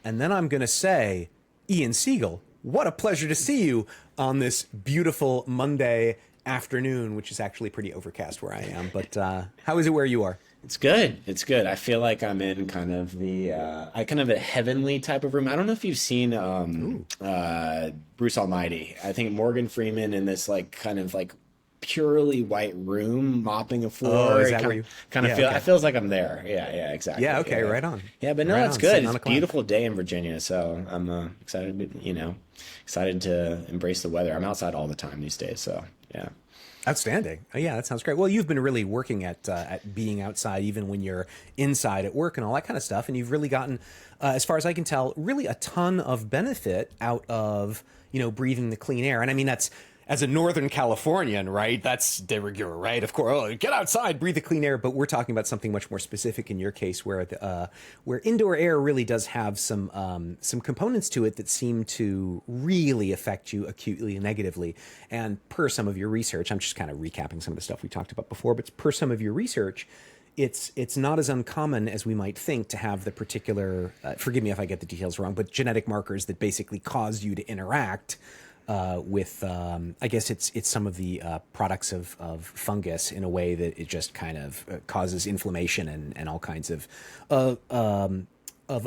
and then I'm going to say, Ian Siegel, what a pleasure to see you on this beautiful Monday afternoon, which is actually pretty overcast where I am. But how is it where you are? It's good. It's good. I feel like I'm in kind of the I kind of a heavenly type of room. I don't know if you've seen Ooh. Bruce Almighty. I think Morgan Freeman in this like kind of like purely white room mopping a Oh, floor. is It that where you? kind of Yeah, feel okay. it feels like I'm there. Yeah, yeah, Yeah, exactly. okay, Yeah. right on. Yeah, but no, Right it's on, good. sitting It's on a a cloud. beautiful day in Virginia, so I'm excited to be, excited to embrace the weather. I'm outside all the time these days, so yeah. Outstanding. Oh, yeah, that sounds great. Well, you've been really working at being outside, even when you're inside at work and all that kind of stuff, and you've really gotten, as far as I can tell, really a ton of benefit out of breathing the clean air. And I mean that's as a Northern Californian, right? That's de rigueur, right? Of course, oh, get outside, breathe the clean air. But we're talking about something much more specific in your case, where indoor air really does have some components to it that seem to really affect you acutely and negatively. And per some of your research, I'm just kind of recapping some of the stuff we talked about before, but per some of your research, it's not as uncommon as we might think to have the particular, forgive me if I get the details wrong, but genetic markers that basically cause you to interact with, I guess it's some of the products of fungus in a way that it just kind of causes inflammation and all kinds of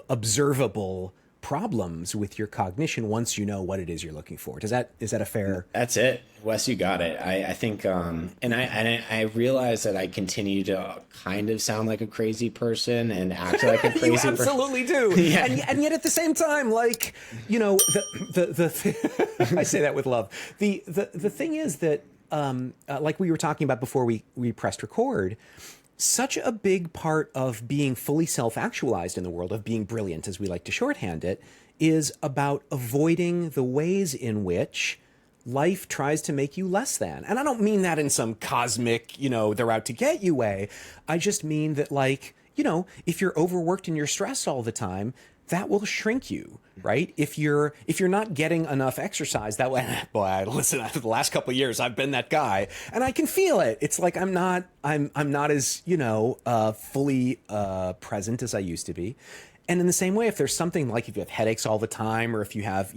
observable problems with your cognition once you know what it is you're looking for. Is that a fair? That's it, Wes. You got it. I think, and I realize that I continue to kind of sound like a crazy person and act like a crazy You person. absolutely do. Yeah. And yet at the same time, like, I say that with love. The thing is that, like we were talking about before we pressed record, such a big part of being fully self-actualized in the world, of being brilliant, as we like to shorthand it, is about avoiding the ways in which life tries to make you less than. And I don't mean that in some cosmic, they're out to get you way. I just mean that, like, if you're overworked and you're stressed all the time, that will shrink you, right? If you're not getting enough exercise, that way, boy, listen, the last couple of years, I've been that guy, and I can feel it. It's like I'm not as fully present as I used to be. And in the same way, if there's something like if you have headaches all the time, or if you have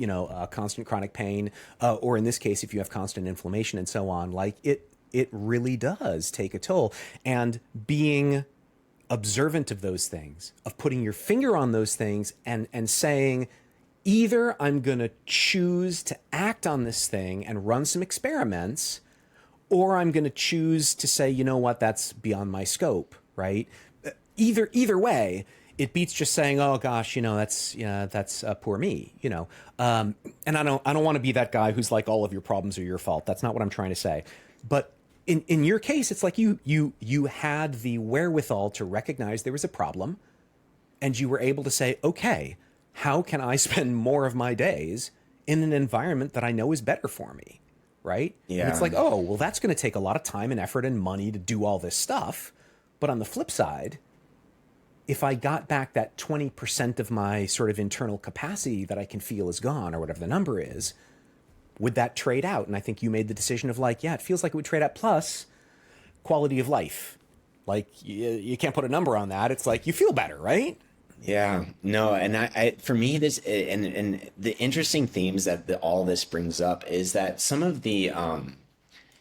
constant chronic pain, or in this case, if you have constant inflammation and so on, like it really does take a toll. And being observant of those things, of putting your finger on those things and saying, either I'm going to choose to act on this thing and run some experiments, or I'm going to choose to say, you know what, that's beyond my scope, right? Either way, it beats just saying, oh gosh, that's poor me, and I don't want to be that guy who's like, all of your problems are your fault. That's not what I'm trying to say. But in your case, it's like you had the wherewithal to recognize there was a problem, and you were able to say, okay, how can I spend more of my days in an environment that I know is better for me, right? Yeah. And it's like, oh, well, that's going to take a lot of time and effort and money to do all this stuff. But on the flip side, if I got back that 20% of my sort of internal capacity that I can feel is gone, or whatever the number is, would that trade out? And I think you made the decision of like, yeah, it feels like it would trade out, plus quality of life. Like you can't put a number on that. It's like you feel better, right? Yeah, no, and I for me this and the interesting themes that all this brings up is that some of the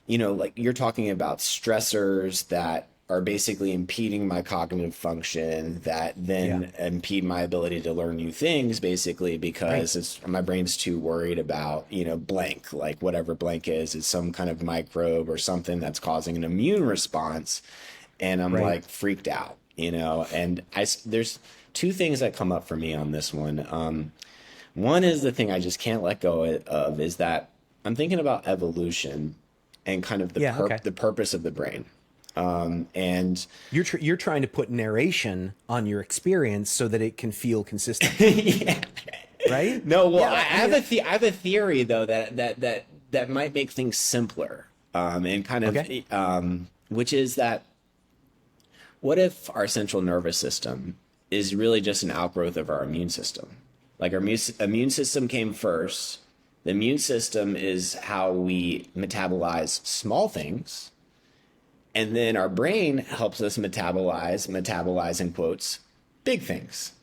like you're talking about stressors that are basically impeding my cognitive function that then impede my ability to learn new things, basically because my brain's too worried about, blank, like whatever blank is some kind of microbe or something that's causing an immune response. And I'm like freaked out, and there's two things that come up for me on this one. One is the thing I just can't let go of is that I'm thinking about evolution and kind of the purpose of the brain. And you're trying to put narration on your experience so that it can feel consistent. yeah. Right? No, well, I have a theory though that might make things simpler. And kind of which is that what if our central nervous system is really just an outgrowth of our immune system? Like our immune system came first. The immune system is how we metabolize small things. And then our brain helps us metabolize in quotes, big things.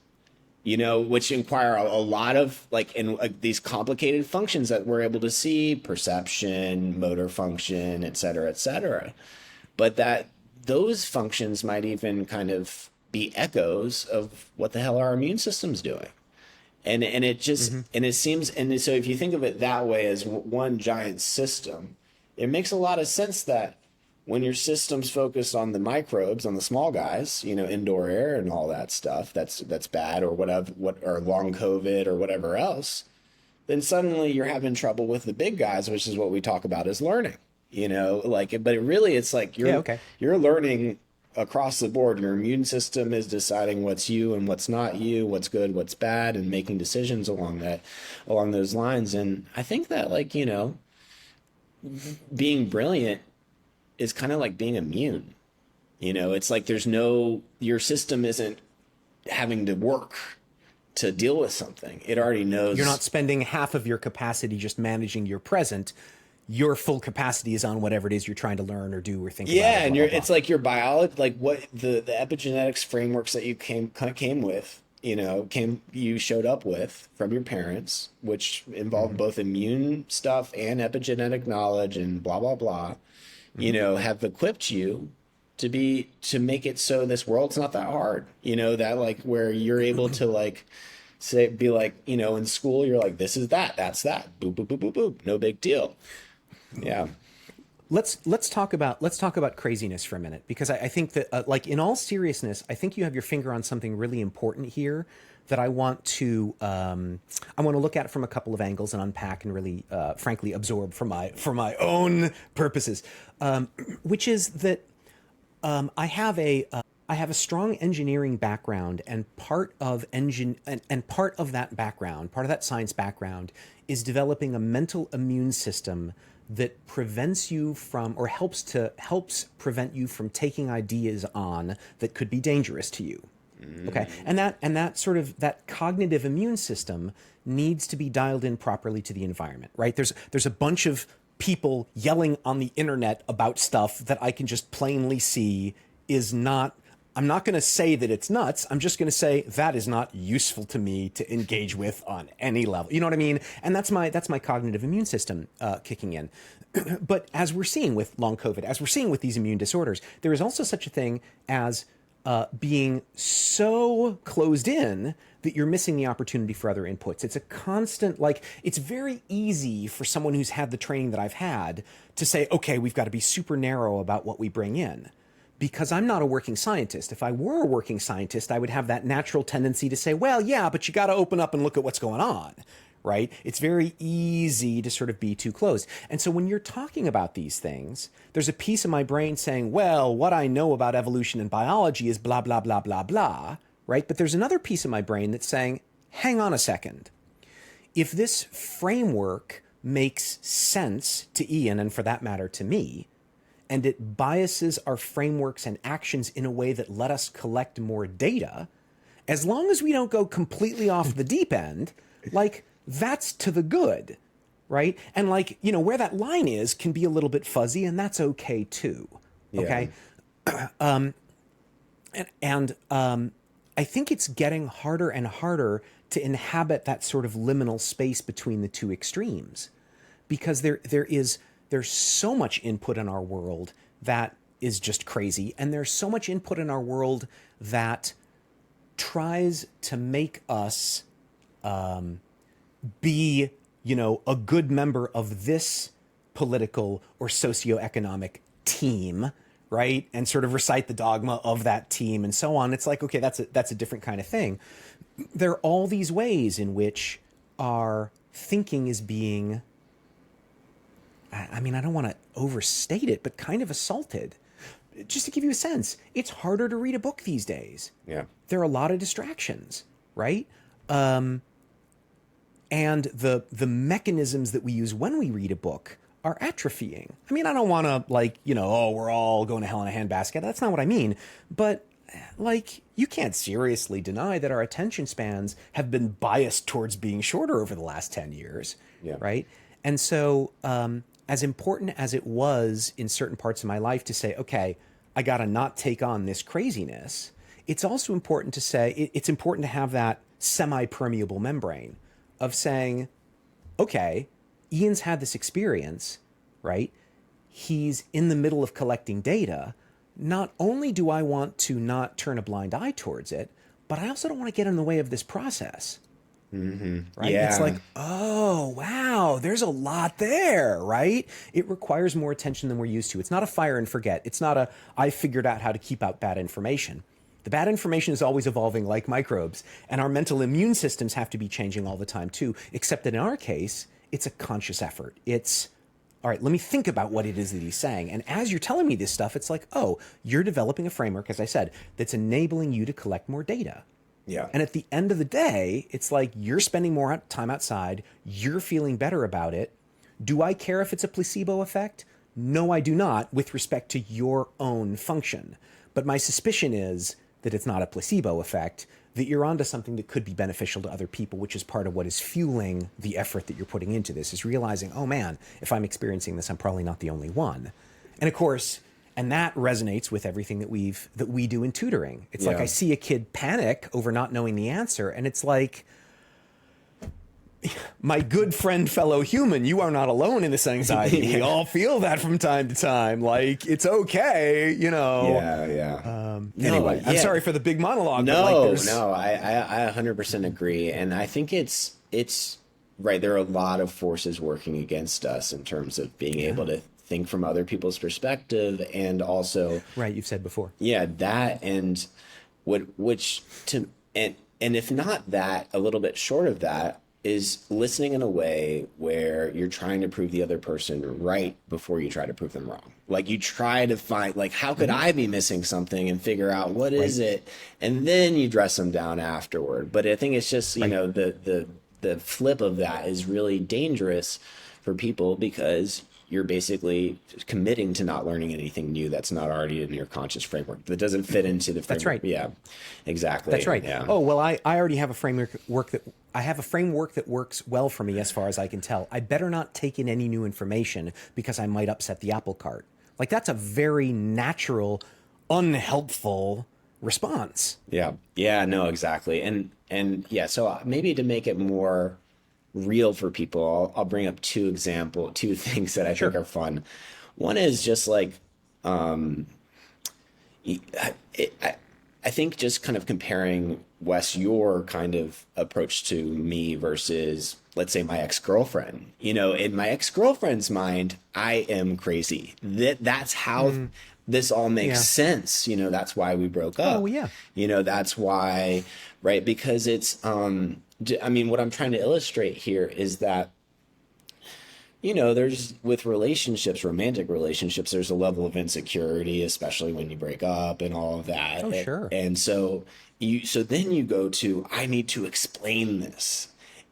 you know, which inquire a lot of like in these complicated functions that we're able to see, perception, motor function, et cetera, et cetera. But that those functions might even kind of be echoes of what the hell our immune system's doing. And it just and it seems and so if you think of it that way as one giant system, it makes a lot of sense that when your system's focused on the microbes, on the small guys, you know, indoor air and all that stuff, that's bad, or whatever, or long COVID or whatever else, then suddenly you're having trouble with the big guys, which is what we talk about as learning, you know, like, but it really, it's like you're learning across the board. Your immune system is deciding what's you and what's not you, what's good, what's bad, and making decisions along those lines. And I think that, like, you know, being brilliant is kind of like being immune. You know, it's like your system isn't having to work to deal with something. It already knows. You're not spending half of your capacity just managing your present. Your full capacity is on whatever it is you're trying to learn or do or think about. Yeah, and it's like your biology, like what the epigenetics frameworks that you came with, you know, you showed up with from your parents, which involved both immune stuff and epigenetic knowledge and blah blah blah, you know, have equipped you to make it so this world's not that hard, you know, that like where you're able to like be like, you know, in school you're like, this is that's that, boop boop boop boop boop, no big deal. Yeah. Let's talk about craziness for a minute, because I think that like in all seriousness, I think you have your finger on something really important here that I want to look at from a couple of angles and unpack and really frankly absorb for my own purposes, which is that I have a strong engineering background, and part of that background, part of that science background, is developing a mental immune system that prevents you from, or helps prevent you from taking ideas on that could be dangerous to you. Okay, and that cognitive immune system needs to be dialed in properly to the environment, right? There's a bunch of people yelling on the internet about stuff that I can just plainly see is not. I'm not going to say that it's nuts. I'm just going to say that is not useful to me to engage with on any level. You know what I mean? And that's my cognitive immune system kicking in. But as we're seeing with long COVID, as we're seeing with these immune disorders, there is also such a thing as being so closed in that you're missing the opportunity for other inputs. It's a constant, like, it's very easy for someone who's had the training that I've had to say, okay, we've got to be super narrow about what we bring in. Because I'm not a working scientist. If I were a working scientist, I would have that natural tendency to say, well, yeah, but you got to open up and look at what's going on, right? It's very easy to sort of be too closed. And so when you're talking about these things, there's a piece of my brain saying, well, what I know about evolution and biology is blah, blah, blah, blah, blah, right? But there's another piece of my brain that's saying, hang on a second. If this framework makes sense to Ian, and for that matter to me, and it biases our frameworks and actions in a way that let us collect more data, as long as we don't go completely off the deep end, like, that's to the good, right? And, like, you know, where that line is can be a little bit fuzzy, and that's okay too, okay? Yeah. I think it's getting harder and harder to inhabit that sort of liminal space between the two extremes, because there's so much input in our world that is just crazy. And there's so much input in our world that tries to make us be, you know, a good member of this political or socioeconomic team, right? And sort of recite the dogma of that team and so on. It's like, okay, that's a different kind of thing. There are all these ways in which our thinking is being, I mean, I don't want to overstate it, but kind of assaulted. Just to give you a sense, it's harder to read a book these days. Yeah. There are a lot of distractions, right? And the mechanisms that we use when we read a book are atrophying. I mean, I don't want to, like, you know, oh, we're all going to hell in a handbasket. That's not what I mean. But, like, you can't seriously deny that our attention spans have been biased towards being shorter over the last 10 years, right? And so, as important as it was in certain parts of my life to say, okay, I got to not take on this craziness, it's also important to say, it's important to have that semi-permeable membrane of saying, okay, Ian's had this experience, right? He's in the middle of collecting data. Not only do I want to not turn a blind eye towards it, but I also don't want to get in the way of this process. Right? Yeah. It's like, oh, wow, there's a lot there, right? It requires more attention than we're used to. It's not a fire and forget. It's not a, I figured out how to keep out bad information. The bad information is always evolving like microbes, and our mental immune systems have to be changing all the time too, except that in our case, it's a conscious effort. It's, all right, let me think about what it is that he's saying. And as you're telling me this stuff, it's like, oh, you're developing a framework, as I said, that's enabling you to collect more data. Yeah. And at the end of the day, it's like you're spending more time outside. You're feeling better about it. Do I care if it's a placebo effect? No, I do not, with respect to your own function. But my suspicion is that it's not a placebo effect, that you're onto something that could be beneficial to other people, which is part of what is fueling the effort that you're putting into this, is realizing, oh man, if I'm experiencing this, I'm probably not the only one. And of course, and that resonates with everything that we do in tutoring. It's like I see a kid panic over not knowing the answer, and it's like, my good friend, fellow human, you are not alone in this anxiety. We all feel that from time to time. Like, it's okay, you know. Anyway, I'm sorry for the big monologue. I 100% agree. And I think it's right. There are a lot of forces working against us in terms of being able to think from other people's perspective, and also right, you've said before, that, and and if not that, a little bit short of that is listening in a way where you're trying to prove the other person right before you try to prove them wrong. Like, you try to find, like, how could I be missing something, and figure out what is it, and then you dress them down afterward. But I think it's just, you know, the flip of that is really dangerous for people, because you're basically committing to not learning anything new that's not already in your conscious framework, that doesn't fit into the framework. That's right. Yeah, exactly. That's right. Yeah. Oh, well, I already have a framework that works well for me as far as I can tell. I better not take in any new information because I might upset the apple cart. Like, that's a very natural, unhelpful response. Yeah. Yeah, no, exactly. And yeah, so maybe to make it more real for people, I'll bring up two things that I think are fun. One is just like, I think just kind of comparing, Wes, your kind of approach to me versus, let's say, my ex-girlfriend. You know, in my ex-girlfriend's mind, I am crazy. That's how this all makes sense. You know, that's why we broke up. Oh, yeah. You know, that's why, right? Because it's, I mean, what I'm trying to illustrate here is that, you know, there's, with relationships, romantic relationships, there's a level of insecurity, especially when you break up and all of that. Oh, sure. And so then you go to, I need to explain this,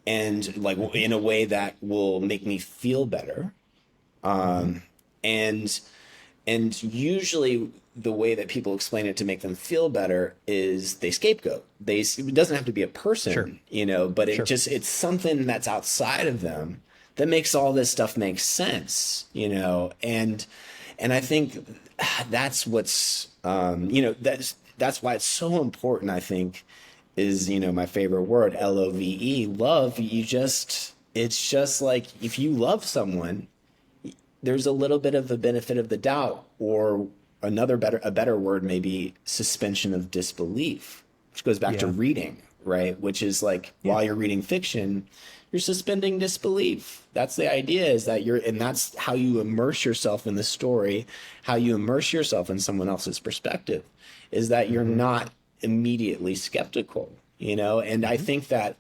and like in a way that will make me feel better. And usually the way that people explain it to make them feel better is they scapegoat. It doesn't have to be a person, you know, but it's something that's outside of them that makes all this stuff make sense, you know. And I think that's what's, you know, that's why it's so important, I think, is, you know, my favorite word, LOVE, love. It's just like, if you love someone, there's a little bit of a benefit of the doubt, or a better word, maybe suspension of disbelief, which goes back to reading, right? Which is like, while you're reading fiction, you're suspending disbelief. That's the idea, is that and that's how you immerse yourself in the story, how you immerse yourself in someone else's perspective, is that you're not immediately skeptical, you know? And I think that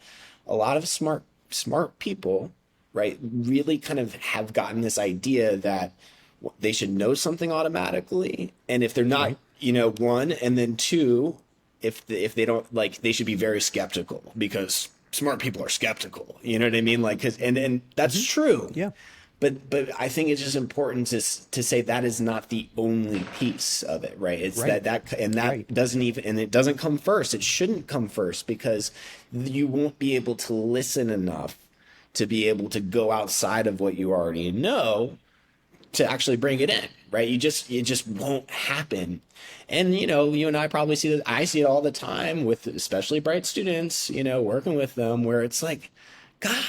a lot of smart people, right, really kind of have gotten this idea that they should know something automatically. And if they're not, you know, one, and then two, if they don't, like, they should be very skeptical, because smart people are skeptical, you know what I mean? Like, and that's true. Yeah. But I think it's just important to say that is not the only piece of it, right? It's that doesn't even, and it doesn't come first. It shouldn't come first, because you won't be able to listen enough to be able to go outside of what you already know to actually bring it in, right? It just won't happen. And, you and I probably see that. I see it all the time with especially bright students, working with them, where it's like, God,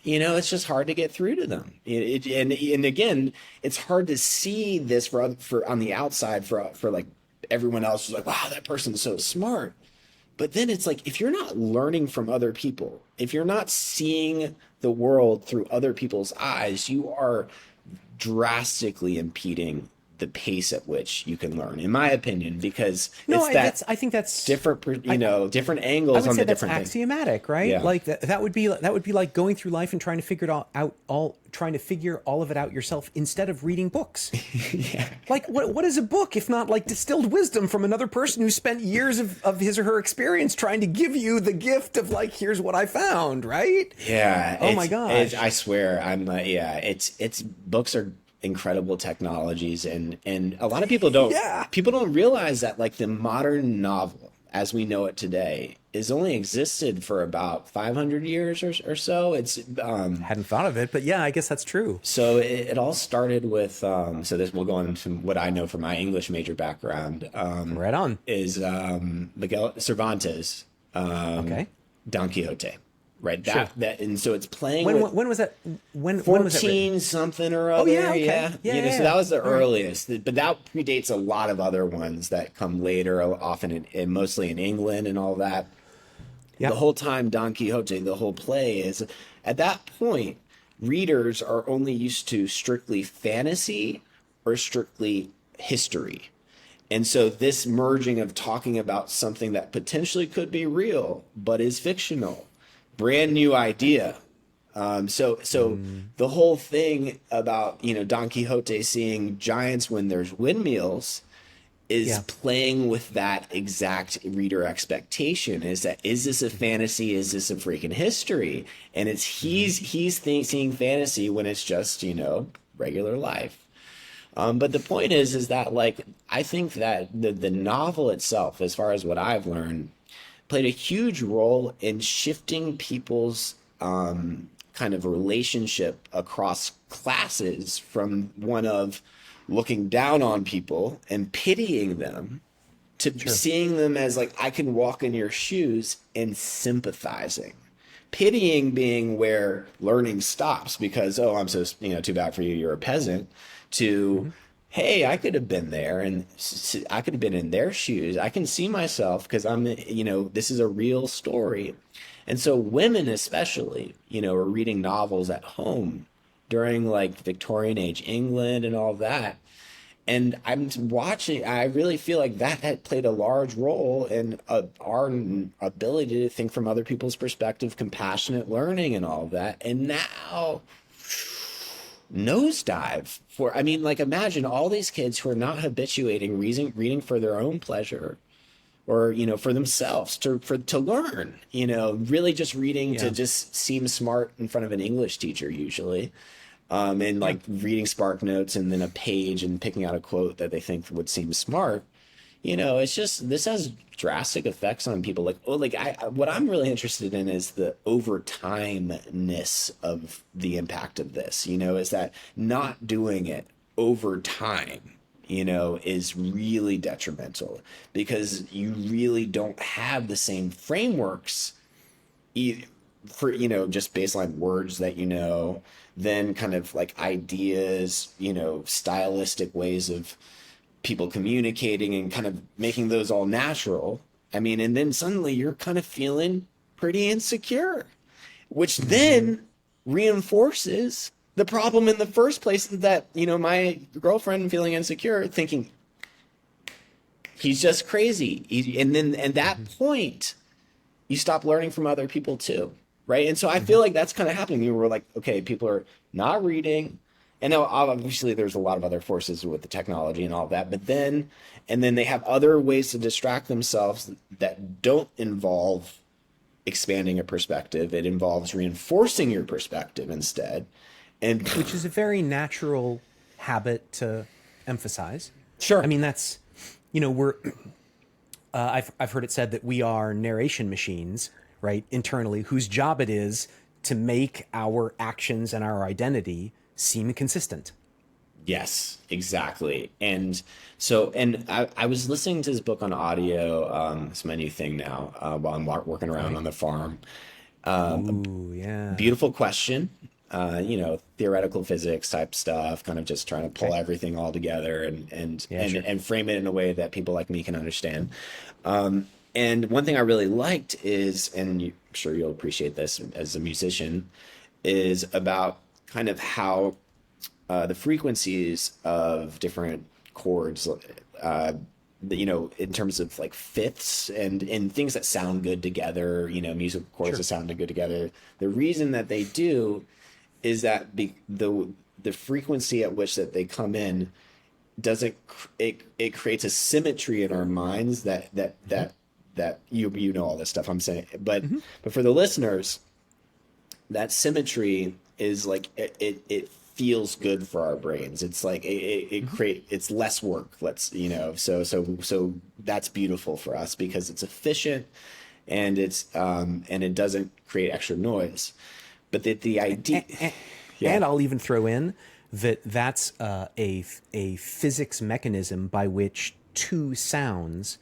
it's just hard to get through to them. And again, it's hard to see this for on the outside for like everyone else who's like, wow, that person's so smart. But then it's like, if you're not learning from other people, if you're not seeing the world through other people's eyes, you are drastically impeding the pace at which you can learn, in my opinion, because I think that's different, different angles on the different things. Axiomatic, right? Yeah. Like that would be like going through life and trying to figure all of it out yourself instead of reading books. Yeah. Like what is a book if not like distilled wisdom from another person who spent years of his or her experience trying to give you the gift of like, here's what I found, right? Yeah. Oh my gosh. I swear, it's books are incredible technologies, and a lot of people don't realize that like the modern novel as we know it today is only existed for about 500 years or so. It's hadn't thought of it, but yeah, I guess that's true. So it all started with so this will go into what I know from my English major background. Right on. Is Miguel Cervantes, okay, Don Quixote. Right. Sure. That and so it's playing. When was that? When 14 was that written? something or other. Oh yeah, okay. Yeah. So that was the earliest, but that predates a lot of other ones that come later, often mostly in England and all that. Yep. The whole time Don Quixote, the whole play is at that point, readers are only used to strictly fantasy or strictly history. And so this merging of talking about something that potentially could be real, but is fictional. Brand new idea. So the whole thing about, Don Quixote seeing giants when there's windmills is playing with that exact reader expectation. Is this a fantasy? Is this a freaking history? And he's seeing fantasy when it's just, regular life. But the point is that like, I think that the novel itself, as far as what I've learned, played a huge role in shifting people's kind of relationship across classes from one of looking down on people and pitying them to seeing them as like, I can walk in your shoes and sympathizing. Pitying being where learning stops because, oh, I'm so, too bad for you, you're a peasant, to hey, I could have been there and I could have been in their shoes. I can see myself because I'm, this is a real story. And so women especially, are reading novels at home during like Victorian age England and all that. And I'm watching, I really feel like that had played a large role in our ability to think from other people's perspective, compassionate learning and all of that. And now nosedive imagine all these kids who are not habituating reading for their own pleasure or for themselves to learn, really just reading to just seem smart in front of an English teacher usually, and like reading Spark Notes and then a page and picking out a quote that they think would seem smart. It's just, this has drastic effects on people. What I'm really interested in is the over time-ness of the impact of this, is that not doing it over time, is really detrimental because you really don't have the same frameworks for, just baseline words that, then kind of like ideas, stylistic ways of people communicating and kind of making those all natural. And then suddenly you're kind of feeling pretty insecure, which then reinforces the problem in the first place that, my girlfriend feeling insecure, thinking he's just crazy. And then at that point, you stop learning from other people too. Right. And so I feel like that's kind of happening. You were like, okay, people are not reading. And now obviously there's a lot of other forces with the technology and all that, but then they have other ways to distract themselves that don't involve expanding a perspective. It involves reinforcing your perspective instead. And which is a very natural habit to emphasize. Sure. That's, I've heard it said that we are narration machines, right? Internally, whose job it is to make our actions and our identity seem consistent, Yes, exactly. And so, and I was listening to this book on audio. It's my new thing now, while I'm working around Right. on the farm. Ooh, yeah. Beautiful question. Theoretical physics type stuff, kind of just trying to pull Okay. everything all together Yeah, sure. and frame it in a way that people like me can understand. And one thing I really liked is, and I'm sure you'll appreciate this as a musician, is about kind of how the frequencies of different chords, in terms of like fifths and things that sound good together, musical chords that Sure. sound good together. The reason that they do is that the frequency at which that they come in doesn't it creates a symmetry in our minds Hmm. that you know all this stuff I'm saying, but Hmm. for the listeners, that symmetry is like it feels good for our brains. It's like Hmm. it's less work. So that's beautiful for us because it's efficient and it doesn't create extra noise. But the idea, And, yeah, and I'll even throw in that that's a physics mechanism by which two sounds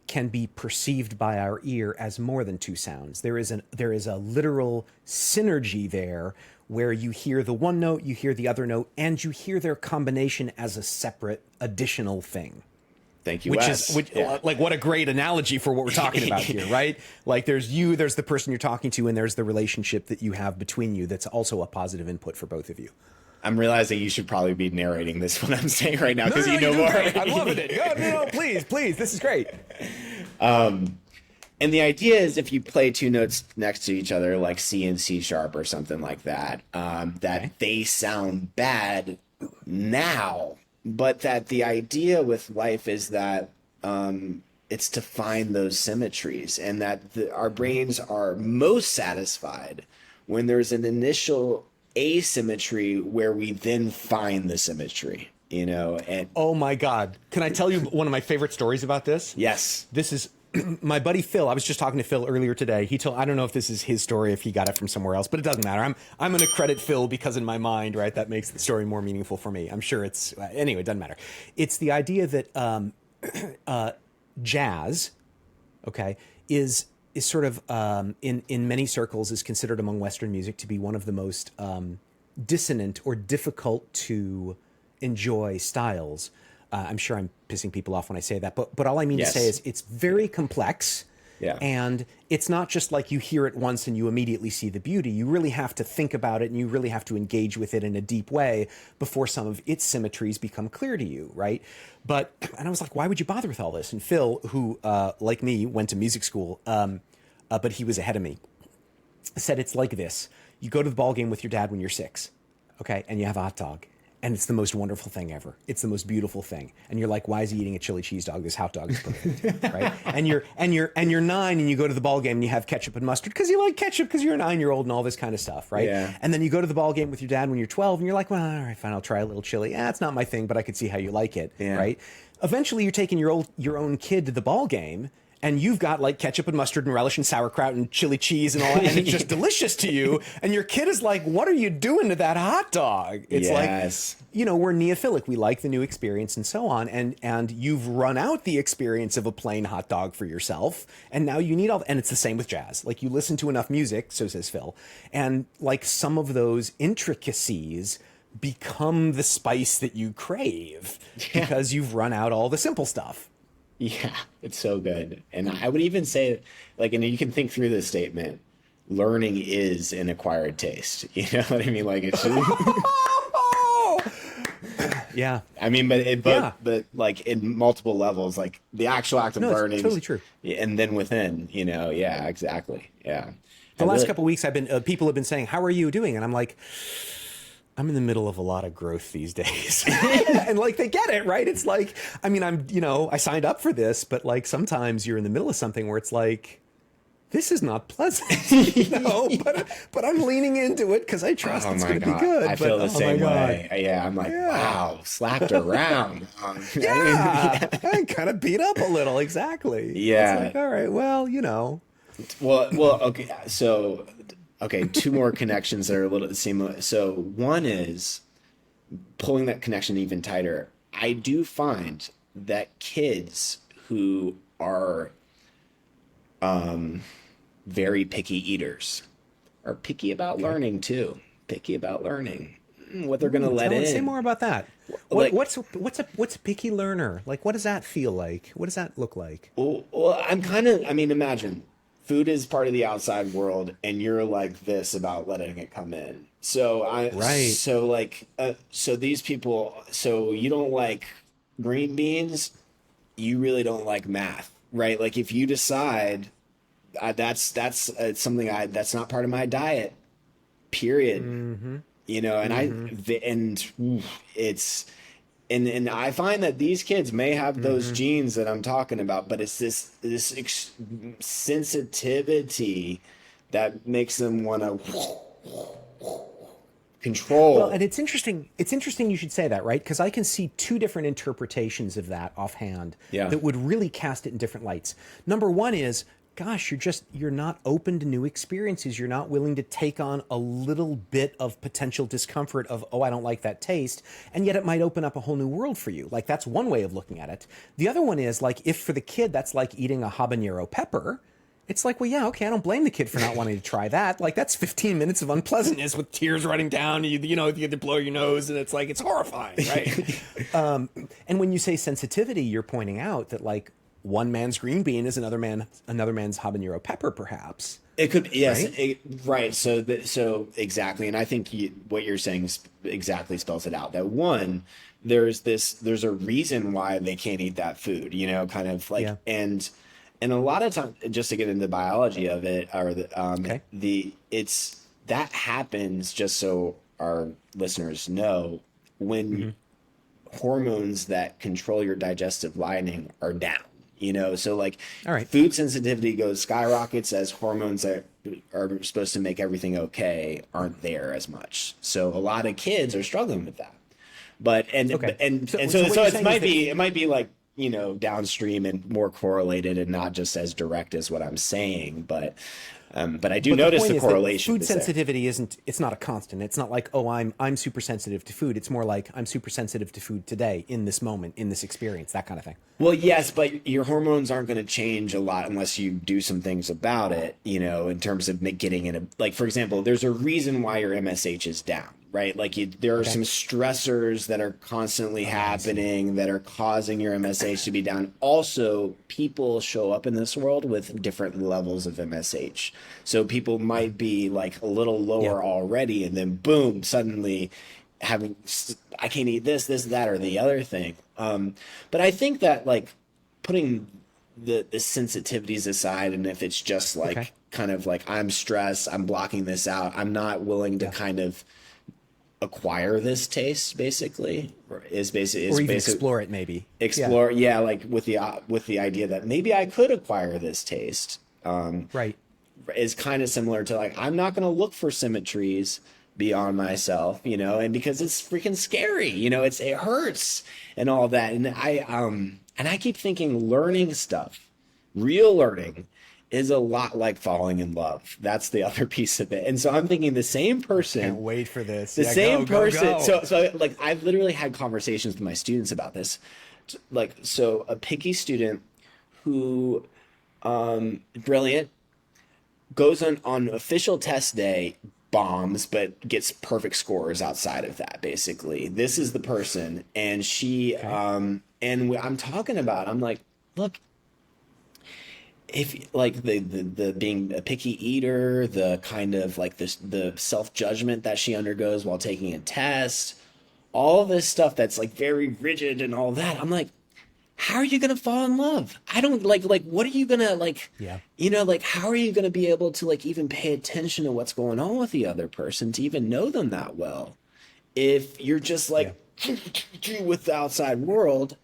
can be perceived by our ear as more than two sounds. There is a literal synergy there where you hear the one note, you hear the other note, and you hear their combination as a separate additional thing. thank you, Which is Wes. which Yeah. like what a great analogy for what we're talking about here, right? Like there's the person you're talking to, and there's the relationship that you have between you that's also a positive input for both of you. I'm realizing you should probably be narrating this what I'm saying right now No, because no, you no, you're know doing more. great. I'm loving it. No, no, no, please, please. This is great. And the idea is if you play two notes next to each other, like C and C sharp or something like that, Okay. that they sound bad now, but that the idea with life is that it's to find those symmetries and that our brains are most satisfied when there's an initial asymmetry where we then find the symmetry, and Oh my God. Can I tell you one of my favorite stories about this? yes. This is my buddy Phil. I was just talking to Phil earlier today. I don't know if this is his story, if he got it from somewhere else, but it doesn't matter. I'm going to credit Phil because in my mind, right, that makes the story more meaningful for me. I'm sure anyway, it doesn't matter. It's the idea that jazz, okay, is sort of in many circles is considered among Western music to be one of the most dissonant or difficult to enjoy styles. I'm sure I'm pissing people off when I say that, but all I mean to say Yes. is it's very complex, Yeah. and it's not just like you hear it once and you immediately see the beauty. You really have to think about it, and you really have to engage with it in a deep way before some of its symmetries become clear to you, right? And I was like, why would you bother with all this? And Phil, who like me went to music school, but he was ahead of me, said it's like this: you go to the ball game with your dad when you're 6, okay, and you have a hot dog, and it's the most wonderful thing ever. It's the most beautiful thing, and you're like, why is he eating a chili cheese dog? This hot dog is perfect, right? And you're 9, and you go to the ball game and you have ketchup and mustard because you like ketchup because you're a 9-year-old and all this kind of stuff, right? Yeah. And then you go to the ball game with your dad when you're 12, and you're like, well, all right, fine, I'll try a little chili. It's not my thing, but I could see how you like it, Yeah. right? Eventually, you're taking your own kid to the ball game, and you've got like ketchup and mustard and relish and sauerkraut and chili cheese and all that, and it's just delicious to you. And your kid is like, what are you doing to that hot dog? It's Yes. like, we're neophilic. We like the new experience and so on. And you've run out the experience of a plain hot dog for yourself. And now you need and it's the same with jazz. Like you listen to enough music, so says Phil, and like some of those intricacies become the spice that you crave because you've run out all the simple stuff. Yeah, it's so good. And I would even say, like, and you can think through this statement, learning is an acquired taste. You know what I mean? Like, it's, Yeah. I mean, Yeah. but like in multiple levels, like the actual act of No, it's learning, totally true. and then within, yeah, exactly. Yeah. The I last really, couple of weeks, I've been people have been saying, "How are you doing?" And I'm like, I'm in the middle of a lot of growth these days. And like they get it, right? It's like, I mean, I signed up for this, but like sometimes you're in the middle of something where it's like, this is not pleasant, but I'm leaning into it because I trust oh it's my going to be God, good. I feel but, the oh same my God. way. Yeah, I'm like, Yeah. wow, slapped around. Yeah, I kind of beat up a little. Exactly. Yeah. It's like, all right, well, Well, okay. So, okay, two more connections that are a little similar. So, one is pulling that connection even tighter, I do find that kids who are very picky eaters are picky about learning too. Picky about learning what they're going to let in. Say more about that. Like, What's a picky learner? Like, what does that feel like? What does that look like? well, I mean, imagine food is part of the outside world and you're like this about letting it come in. So these people, so you don't like green beans, you really don't like math, right? Like if you decide that's something that's not part of my diet, period. And I find that these kids may have those genes that I'm talking about, but it's this sensitivity that makes them want to control. Well, and it's interesting. It's interesting you should say that, right? Because I can see two different interpretations of that offhand that would really cast it in different lights. Number one is, gosh, you're not open to new experiences. You're not willing to take on a little bit of potential discomfort of, oh, I don't like that taste. And yet it might open up a whole new world for you. Like, that's one way of looking at it. The other one is, like, if for the kid that's like eating a habanero pepper, it's like, well, yeah, okay, I don't blame the kid for not wanting to try that. Like, that's 15 minutes of unpleasantness with tears running down. You get to blow your nose, and it's like, it's horrifying, right? And when you say sensitivity, you're pointing out that, like, one man's green bean is another man's habanero pepper, perhaps. It could, yes, right. Right. So exactly, and I think what you're saying exactly spells it out. That one, there's a reason why they can't eat that food. Kind of like, and a lot of times, just to get into the biology of it, or that happens, just so our listeners know, when hormones that control your digestive lining are down. So like food sensitivity skyrockets as hormones that are supposed to make everything okay aren't there as much. So a lot of kids are struggling with that. But it might be like, downstream and more correlated and not just as direct as what I'm saying, but I do notice the correlation. Food sensitivity it's not a constant. It's not like, oh, I'm super sensitive to food. It's more like I'm super sensitive to food today, in this moment, in this experience, that kind of thing. Well, yes, but your hormones aren't going to change a lot unless you do some things about it, in terms of getting in like, for example, there's a reason why your MSH is down, right? Like there are some stressors that are constantly happening that are causing your MSH to be down. Also, people show up in this world with different levels of MSH. So people might be like a little lower already, and then boom, suddenly I can't eat this, that, or the other thing. But I think that, like, putting the sensitivities aside, and if it's just like kind of like I'm stressed, I'm blocking this out, I'm not willing to kind of acquire this taste, basically, or even explore it, maybe like with the idea that maybe I could acquire this taste, is kind of similar to, like, I'm not going to look for symmetries beyond myself, and because it's freaking scary, it hurts and all that, and I keep thinking learning stuff, real learning, is a lot like falling in love. That's the other piece of it. And so I'm thinking the same person. Can't wait for this. The same person. So like, I've literally had conversations with my students about this. Like, so a picky student who, brilliant, goes on official test day, bombs, but gets perfect scores outside of that, basically. This is the person. And she, and I'm talking about, I'm like, look, if like the being a picky eater, the kind of like the self-judgment that she undergoes while taking a test, all this stuff that's like very rigid and all that, I'm like, how are you going to fall in love? I don't like, what are you going to like, like, how are you going to be able to like even pay attention to what's going on with the other person to even know them that well? If you're just like with the outside world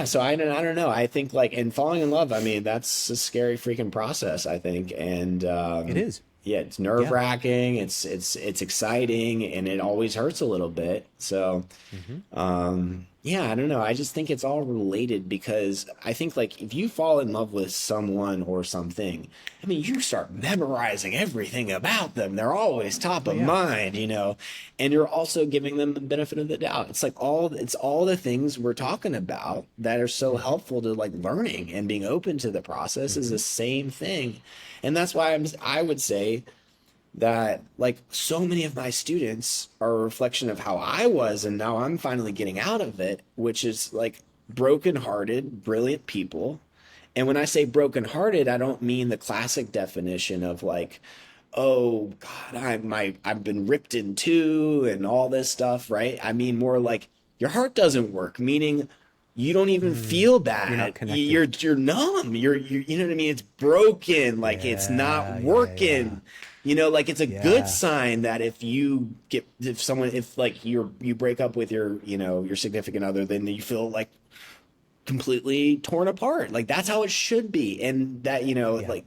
so I don't know. I think like in falling in love, I mean, that's a scary freaking process, I think. And it is. Yeah, it's nerve wracking. It's exciting, and it always hurts a little bit. So, Yeah, I don't know. I just think it's all related because I think like if you fall in love with someone or something, I mean, you start memorizing everything about them. They're always top Well, of yeah. mind, and you're also giving them the benefit of the doubt. It's all the things we're talking about that are so Hmm. helpful to like learning and being open to the process is the Hmm. same thing. And that's why I would say that like so many of my students are a reflection of how I was and now I'm finally getting out of it, which is like broken-hearted, brilliant people. And when I say broken-hearted, I don't mean the classic definition of like, oh God, I've been ripped in two and all this stuff, right? I mean more like your heart doesn't work, meaning you don't even Mm. feel You're not bad. connected. You're numb. You know what I mean? It's broken. Like it's not Yeah, yeah, yeah, working. Like it's a good yeah. sign that if like you break up with your significant other, then you feel like completely torn apart. Like that's how it should be. And that, Yeah.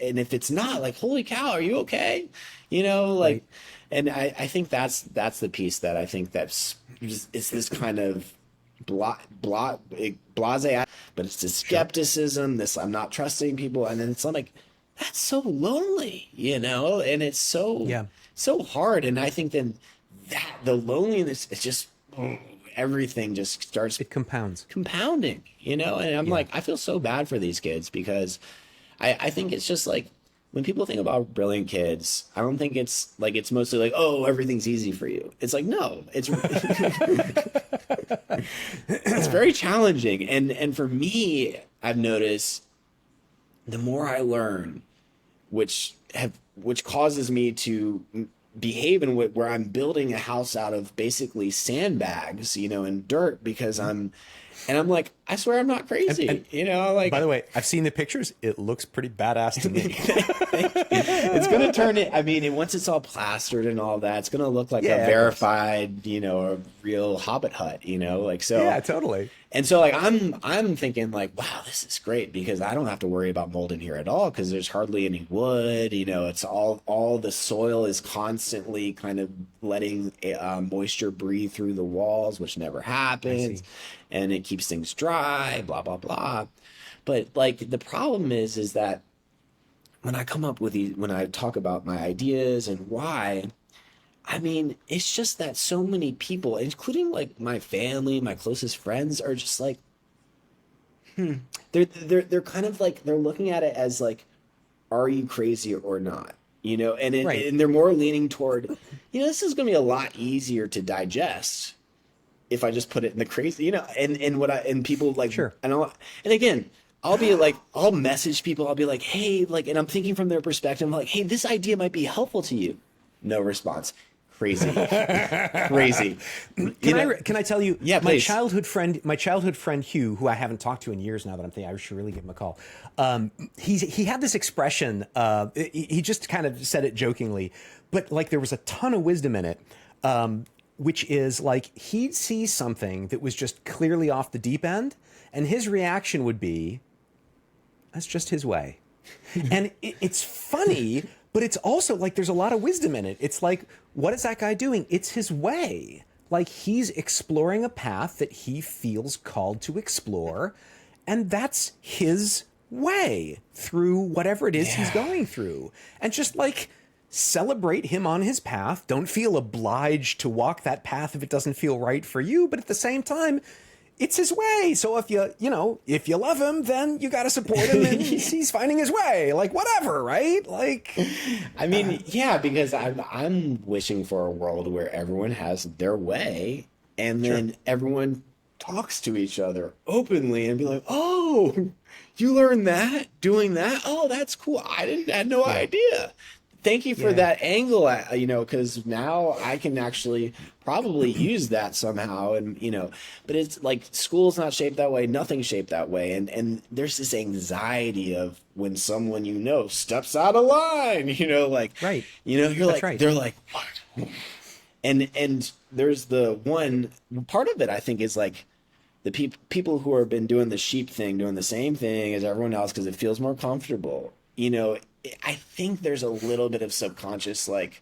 and if it's not, like, holy cow, are you okay? Like, Right. and I think that's the piece that I think it's this kind of blase, but it's this Sure. skepticism, this I'm not trusting people, and then it's like that's so lonely, and it's Yeah. so hard. And I think then that the loneliness is just everything just starts It compounds. compounding, and I'm Yeah. like, I feel so bad for these kids because I think it's just like when people think about brilliant kids, I don't think it's mostly like, oh, everything's easy for you. It's like, no, it's it's very challenging. And for me, I've noticed the more I learn, which causes me to behave in where I'm building a house out of basically sandbags, and dirt because I'm like, I swear I'm not And crazy, like by the way, I've seen the pictures. It looks pretty badass to me. it's gonna turn it. I mean, once it's all plastered and all that, it's gonna look like a Yeah, of course. verified, a real Hobbit hut, like so. Yeah, totally. And so like I'm thinking like, wow, this is great because I don't have to worry about mold in here at all because there's hardly any wood, it's all the soil is constantly kind of letting moisture breathe through the walls, which never I happens, see. and it keeps things dry, blah blah blah. But like the problem is that when I talk about my ideas and why, I mean, it's just that so many people, including like my family, my closest friends, are just like they're kind of like they're looking at it as like, are you crazy or not? Right. And they're more leaning toward, this is going to be a lot easier to digest if I just put it in the crazy, and people like, Sure. and again, I'll message people, I'll be like, hey, like, and I'm thinking from their perspective, I'm like, hey, this idea might be helpful to you. No response. Crazy, crazy. You know, Can I tell you yeah, please. my childhood friend Hugh, who I haven't talked to in years now that I'm thinking I should really give him a call. He had this expression. He just kind of said it jokingly, but like there was a ton of wisdom in it. Which is like he'd see something that was just clearly off the deep end, and his reaction would be, "That's just his way." And it's funny, but it's also like there's a lot of wisdom in it. It's like, what is that guy doing? It's his way. Like he's exploring a path that he feels called to explore, and that's his way through whatever it is he's Yeah. going through. And just like celebrate him on his path. Don't feel obliged to walk that path if it doesn't feel right for you, but at the same time, it's his way. So if you love him, then you got to support him, and he's finding his way. Like whatever, right? Like, I mean, yeah, because I'm wishing for a world where everyone has their way, and sure. then everyone talks to each other openly and be like, "Oh, you learned that doing that? Oh, that's cool. Had no Yeah. idea. Thank you for Yeah. that angle, because now I can actually probably use that somehow, and. But it's like school's not shaped that way, nothing's shaped that way, and there's this anxiety of when someone steps out of line, like, Right. you're That's like, right. they're like, what? And there's the one part of it I think is like the people who have been doing the sheep thing, doing the same thing as everyone else because it feels more comfortable. I think there's a little bit of subconscious like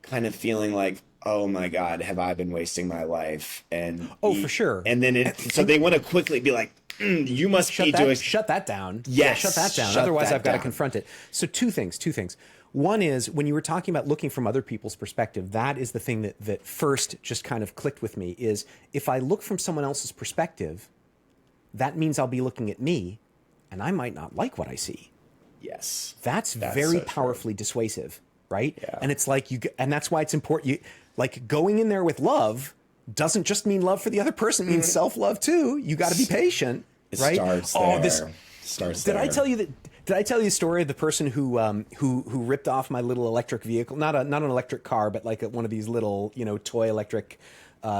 kind of feeling like, oh my God, have I been wasting my life? And Oh, for sure. And then so they want to quickly be like, you must be doing. Shut that down. Yes, Yeah, shut that down. shut Otherwise, that I've got to down. confront it. So two things. One is when you were talking about looking from other people's perspective, that is the thing that first just kind of clicked with me is if I look from someone else's perspective, that means I'll be looking at me and I might not like what I see. Yes. That's very so true. powerfully dissuasive, right? Yeah. And it's like and that's why it's important. Like going in there with love doesn't just mean love for the other person, it means self-love too. You got to be patient, It right? starts Oh, there. Starts did there. I tell you that? Did I tell you the story of the person who ripped off my little electric vehicle? Not an electric car, but like one of these little toy electric